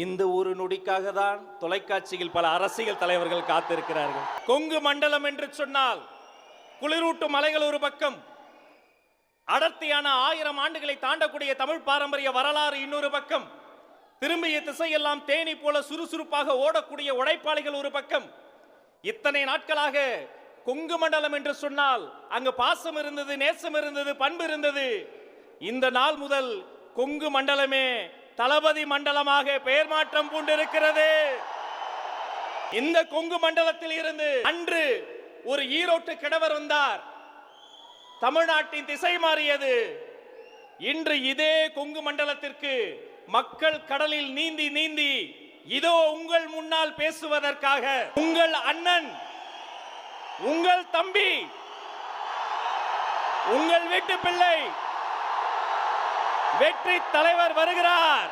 இந்த ஒரு நொடிக்காக தான் தொலைக்காட்சியில் பல அரசியல் தலைவர்கள் காத்திருக்கிறார்கள். கொங்கு மண்டலம் என்று சொன்னால் குளிரூட்டும் மலைகள் ஒரு பக்கம், அடர்த்தியான 1000 ஆண்டுகளை தாண்டக்கூடிய தமிழ் பாரம்பரிய வரலாறு இன்னொரு பக்கம், திரும்பிய திசையெல்லாம் தேனி போல சுறுசுறுப்பாக ஓடக்கூடிய உழைப்பாளிகள் ஒரு பக்கம். இத்தனை நாட்களாக கொங்கு மண்டலம் என்று சொன்னால் அங்கு பாசம் இருந்தது, நேசம் இருந்தது, பண்பு இருந்தது. இந்த நாள் முதல் கொங்கு மண்டலமே தளபதி மண்டலமாக பெயர் மாற்றம் பூண்டிருக்கிறது. இந்த கொங்கு மண்டலத்தில் இருந்து அன்று ஒரு ஈரோட்டு கிழவர் வந்தார், தமிழ்நாட்டின் திசை மாறியது. இன்று இதே கொங்கு மண்டலத்திற்கு மக்கள் கடலில் நீந்தி நீந்தி இதோ உங்கள் முன்னால் பேசுவதற்காக உங்கள் அண்ணன், உங்கள் தம்பி, உங்கள் வீட்டு பிள்ளை வெற்றி தலைவர் வருகிறார்.